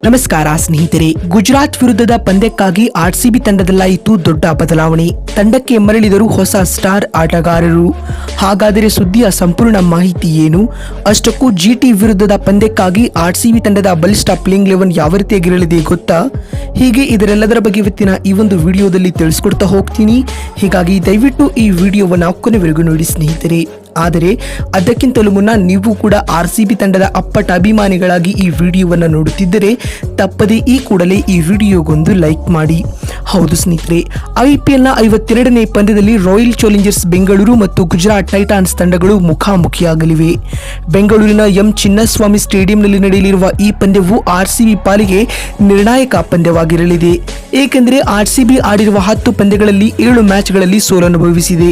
ನಮಸ್ಕಾರ ಸ್ನೇಹಿತರೆ. ಗುಜರಾತ್ ವಿರುದ್ಧದ ಪಂದ್ಯಕ್ಕಾಗಿ ಆರ್ಸಿಬಿ ತಂಡದಲ್ಲಾಯಿತು ದೊಡ್ಡ ಬದಲಾವಣೆ. ತಂಡಕ್ಕೆ ಮರಳಿದರು ಹೊಸ ಸ್ಟಾರ್ ಆಟಗಾರರು. ಹಾಗಾದರೆ ಸುದ್ದಿಯ ಸಂಪೂರ್ಣ ಮಾಹಿತಿ ಏನು? ಅಷ್ಟಕ್ಕೂ ಜಿಟಿ ವಿರುದ್ಧದ ಪಂದ್ಯಕ್ಕಾಗಿ ಆರ್ಸಿಬಿ ತಂಡದ ಬಲಿಷ್ಠ ಪ್ಲೇಯಿಂಗ್ 11 ಯಾವ ರೀತಿಯಾಗಿರಲಿದೆ ಗೊತ್ತಾ? ಹೀಗೆ ಇದರೆಲ್ಲದರ ಬಗ್ಗೆ ಇವತ್ತಿನ ಈ ಒಂದು ವಿಡಿಯೋದಲ್ಲಿ ತಿಳಿಸ್ಕೊಡ್ತಾ ಹೋಗ್ತೀನಿ. ಹೀಗಾಗಿ ದಯವಿಟ್ಟು ಈ ವಿಡಿಯೋವನ್ನು ಕೊನೆವರೆಗೂ ನೋಡಿ ಸ್ನೇಹಿತರೆ. ಆದರೆ ಅದಕ್ಕಿಂತಲೂ ಮುನ್ನ ನೀವು ಕೂಡ ಆರ್ಸಿಬಿ ತಂಡದ ಅಪ್ಪಟ ಅಭಿಮಾನಿಗಳಾಗಿ ಈ ವಿಡಿಯೋವನ್ನು ನೋಡುತ್ತಿದ್ದರೆ ತಪ್ಪದೇ ಈ ಕೂಡಲೇ ಈ ವಿಡಿಯೋಗೊಂದು ಲೈಕ್ ಮಾಡಿ. ಹೌದು ಸ್ನೇಹಿತರೆ, IPLನ 52ನೇ ಪಂದ್ಯದಲ್ಲಿ ರಾಯಲ್ ಚಾಲೆಂಜರ್ಸ್ ಬೆಂಗಳೂರು ಮತ್ತು ಗುಜರಾತ್ ಟೈಟಾನ್ಸ್ ತಂಡಗಳು ಮುಖಾಮುಖಿಯಾಗಲಿವೆ. ಬೆಂಗಳೂರಿನ ಎಂ ಚಿನ್ನಸ್ವಾಮಿ ಸ್ಟೇಡಿಯಂನಲ್ಲಿ ನಡೆಯಲಿರುವ ಈ ಪಂದ್ಯವು ಆರ್ಸಿಬಿ ಪಾಲಿಗೆ ನಿರ್ಣಾಯಕ ಪಂದ್ಯವಾಗಿರಲಿದೆ. ಏಕೆಂದರೆ ಆರ್ಸಿಬಿ ಆಡಿರುವ 10 ಪಂದ್ಯಗಳಲ್ಲಿ 7 ಮ್ಯಾಚ್ಗಳಲ್ಲಿ ಸೋಲನುಭವಿಸಿದೆ.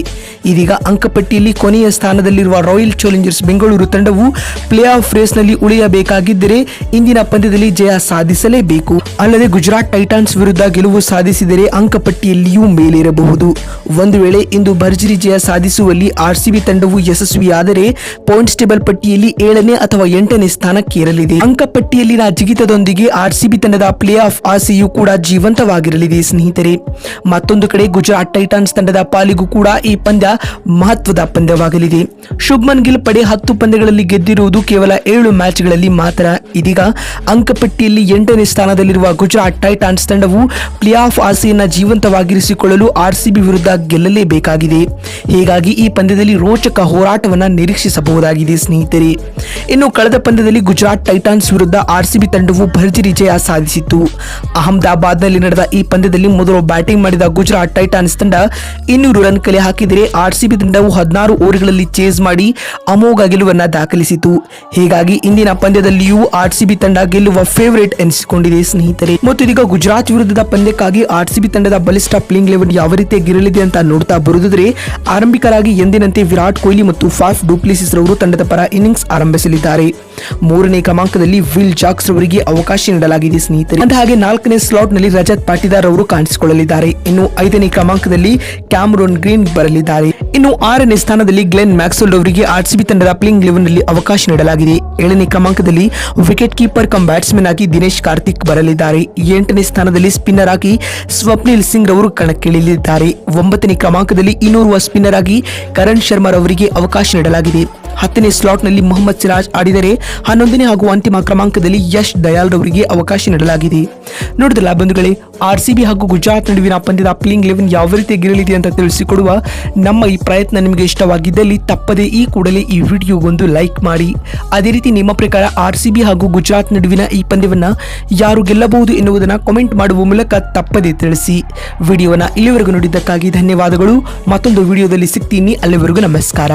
ಇದೀಗ ಅಂಕಪಟ್ಟಿಯಲ್ಲಿ ಕೊನೆಯ ಸ್ಥಾನದಲ್ಲಿರುವ ರಾಯಲ್ ಚಾಲೆಂಜರ್ಸ್ ಬೆಂಗಳೂರು ತಂಡವು ಪ್ಲೇ ಆಫ್ ರೇಸ್ನಲ್ಲಿ ಉಳಿಯಬೇಕಾಗಿದ್ದರೆ ಇಂದಿನ ಪಂದ್ಯದಲ್ಲಿ ಜಯ ಸಾಧಿಸಲೇಬೇಕು. ಅಲ್ಲದೆ ಗುಜರಾತ್ ಟೈಟಾನ್ಸ್ ವಿರುದ್ಧ ಗೆಲುವು ಸಾಧಿಸಿದರೆ ಅಂಕಪಟ್ಟಿಯಲ್ಲಿಯೂ ಮೇಲೇರಬಹುದು. ಒಂದು ವೇಳೆ ಇಂದು ಭರ್ಜರಿ ಜಯ ಸಾಧಿಸುವಲ್ಲಿ ಆರ್ಸಿಬಿ ತಂಡವು ಯಶಸ್ವಿಯಾದರೆ ಪಾಯಿಂಟ್ಸ್ ಟೇಬಲ್ ಪಟ್ಟಿಯಲ್ಲಿ 7ನೇ ಅಥವಾ 8ನೇ ಸ್ಥಾನಕ್ಕೇರಲಿದೆ. ಅಂಕಪಟ್ಟಿಯಲ್ಲಿನ ಜಿಗಿತದೊಂದಿಗೆ ಆರ್ಸಿಬಿ ತಂಡದ ಪ್ಲೇ ಆಫ್ ಆಸೆಯೂ ಕೂಡ ಜೀವಂತವಾಗಿರಲಿದೆ ಸ್ನೇಹಿತರೆ. ಮತ್ತೊಂದು ಕಡೆ ಗುಜರಾತ್ ಟೈಟಾನ್ಸ್ ತಂಡದ ಪಾಲಿಗೂ ಕೂಡ ಈ ಪಂದ್ಯ ಮಹತ್ವದ ಪಂದ್ಯವಾಗಲಿದೆ. ಶುಭ್ಮನ್ ಗಿಲ್ ಪಡೆ 10 ಪಂದ್ಯಗಳಲ್ಲಿ ಗೆದ್ದಿರುವುದು ಕೇವಲ 7 ಮ್ಯಾಚ್ಗಳಲ್ಲಿ ಮಾತ್ರ. ಇದೀಗ ಅಂಕಪಟ್ಟಿಯಲ್ಲಿ 8ನೇ ಸ್ಥಾನದಲ್ಲಿರುವ ಗುಜರಾತ್ ಟೈಟಾನ್ಸ್ ತಂಡವು ಪ್ಲೇ ಆಫ್ ಆಸೆಯನ್ನ ಜೀವಂತವಾಗಿರಿಸಿಕೊಳ್ಳಲು ಆರ್ಸಿಬಿ ವಿರುದ್ಧ ಗೆಲ್ಲಲೇಬೇಕಾಗಿದೆ. ಹೀಗಾಗಿ ಈ ಪಂದ್ಯದಲ್ಲಿ ರೋಚಕ ಹೋರಾಟವನ್ನ ನಿರೀಕ್ಷಿಸಬಹುದಾಗಿದೆ ಸ್ನೇಹಿತರೆ. ಇನ್ನು ಕಳೆದ ಪಂದ್ಯದಲ್ಲಿ ಗುಜರಾತ್ ಟೈಟಾನ್ಸ್ ವಿರುದ್ಧ ಆರ್ಸಿಬಿ ತಂಡವು ಭರ್ಜರಿ ಜಯ ಸಾಧಿಸಿತ್ತು. ಅಹಮದಾಬಾದ್ನಲ್ಲಿ ನಡೆದ ಈ ಪಂದ್ಯದಲ್ಲಿ ಮೊದಲು ಬ್ಯಾಟಿಂಗ್ ಮಾಡಿದ ಗುಜರಾತ್ ಟೈಟಾನ್ಸ್ ತಂಡ 200 ರನ್ ಕಲೆ ಹಾಕಿದರೆ ಆರ್ಸಿಬಿ ತಂಡವು 16 ಓವರ್ಗಳಲ್ಲಿ ಚೇಸ್ ಮಾಡಿ ಅಮೋಘ ಗೆಲುವನ್ನ ದಾಖಲಿಸಿತು. ಹೀಗಾಗಿ ಇಂದಿನ ಪಂದ್ಯದಲ್ಲಿಯೂ ಆರ್ಸಿಬಿ ತಂಡ ಗೆಲ್ಲುವ ಫೇವರೇಟ್ ಎನಿಸಿಕೊಂಡಿದೆ ಸ್ನೇಹಿತರೆ. ಮತ್ತು ಇದೀಗ ಗುಜರಾತ್ ವಿರುದ್ಧದ ಪಂದ್ಯಕ್ಕಾಗಿ ಆರ್ಸಿಬಿ ತಂಡದ ಬಲಿಷ್ಠ ಪ್ಲೇಯಿಂಗ್ 11 ಯಾವ ರೀತಿಯಾಗಿರಲಿದೆ ಅಂತ ನೋಡ್ತಾ ಬರುವುದಾದರೆ, ಆರಂಭಿಕರಾಗಿ ಎಂದಿನಂತೆ ವಿರಾಟ್ ಕೊಹ್ಲಿ ಮತ್ತು ಫಾಫ್ ಡು ಪ್ಲೆಸಿಸ್ ರವರು ತಂಡದ ಪರ ಇನ್ನಿಂಗ್ಸ್ ಆರಂಭಿಸಲಿದ್ದಾರೆ. 3ನೇ ಕ್ರಮಾಂಕದಲ್ಲಿ ವಿಲ್ ಜಾಕ್ಸ್ ರವರಿಗೆ ಅವಕಾಶ ನೀಡಲಾಗಿದೆ ಸ್ನೇಹಿತರೆ. ಹಾಗೆ 4ನೇ ಸ್ಲಾಟ್ ನಲ್ಲಿ ರಜತ್ ಪಾಟಿದಾರ್ ಅವರು ಕಾಣಿಸಿಕೊಳ್ಳಲಿದ್ದಾರೆ. ಇನ್ನು 5ನೇ ಕ್ರಮಾಂಕದಲ್ಲಿ ಕ್ಯಾಮರೂನ್ ಗ್ರೀನ್ ಬರಲಿದ್ದಾರೆ. ಇನ್ನು 6ನೇ ಸ್ಥಾನದಲ್ಲಿ ಗ್ಲೆನ್ ಮ್ಯಾಕ್ಸ್ವೆಲ್ ಅವರಿಗೆ ಆರ್ಸಿಬಿ ತಂಡದ ಪ್ಲೇಯಿಂಗ್ 11 ನಲ್ಲಿ ಅವಕಾಶ ನೀಡಲಾಗಿದೆ. 7ನೇ ಕ್ರಮಾಂಕದಲ್ಲಿ ವಿಕೆಟ್ ಕೀಪರ್ ಕಮ್ ಬ್ಯಾಟ್ಸ್ಮನ್ ಆಗಿ ದಿನೇಶ್ ಕಾರ್ತಿಕ್ ಬರಲಿದ್ದಾರೆ. 8ನೇ ಸ್ಥಾನದಲ್ಲಿ ಸ್ಪಿನ್ನರ್ ಆಗಿ ಸ್ವಪ್ನಿಲ್ ಸಿಂಗ್ ರವರು ಕಣಕ್ಕಿಳಿಯಲಿದ್ದಾರೆ. 9ನೇ ಕ್ರಮಾಂಕದಲ್ಲಿ ಇನ್ನೋರ್ವ ಸ್ಪಿನ್ನರ್ ಆಗಿ ಕರಣ್ ಶರ್ಮಾ ಅವರಿಗೆ ಅವಕಾಶ ನೀಡಲಾಗಿದೆ. 10ನೇ ಸ್ಲಾಟ್ ನಲ್ಲಿ ಮೊಹಮ್ಮದ್ ಸಿರಾಜ್ ಆಡಿದರೆ 11ನೇ ಹಾಗೂ ಅಂತಿಮ ಕ್ರಮಾಂಕದಲ್ಲಿ ಯಶ್ ದಯಾಲ್ ರವರಿಗೆ ಅವಕಾಶ ನೀಡಲಾಗಿದೆ. ನೋಡಿದ್ರಲ್ಲ ಬಂಧುಗಳೇ, ಆರ್ಸಿಬಿ ಹಾಗೂ ಗುಜರಾತ್ ನಡುವಿನ ಪಂದ್ಯದ ಪ್ಲೇಯಿಂಗ್ 11 ಯಾವ ರೀತಿಯಾಗಿರಲಿದೆ ಅಂತ ತಿಳಿಸಿಕೊಡುವ ನಮ್ಮ ಈ ಪ್ರಯತ್ನ ನಿಮಗೆ ಇಷ್ಟವಾಗಿದ್ದಲ್ಲಿ ತಪ್ಪದೇ ಈ ಕೂಡಲೇ ಈ ವಿಡಿಯೋಗೊಂದು ಲೈಕ್ ಮಾಡಿ. ಅದೇ ರೀತಿ ನಿಮ್ಮ ಪ್ರಕಾರ ಆರ್ಸಿಬಿ ಹಾಗೂ ಗುಜರಾತ್ ನಡುವಿನ ಈ ಪಂದ್ಯವನ್ನ ಯಾರು ಗೆಲ್ಲಬಹುದು ಎನ್ನುವುದನ್ನು ಕಾಮೆಂಟ್ ಮಾಡುವ ಮೂಲಕ ತಪ್ಪದೇ ತಿಳಿಸಿ. ವಿಡಿಯೋವನ್ನ ಇಲ್ಲಿವರೆಗೂ ನೋಡಿದ್ದಕ್ಕಾಗಿ ಧನ್ಯವಾದಗಳು. ಮತ್ತೊಂದು ವಿಡಿಯೋದಲ್ಲಿ ಸಿಗ್ತೀನಿ. ಅಲ್ಲಿವರೆಗೂ ನಮಸ್ಕಾರ.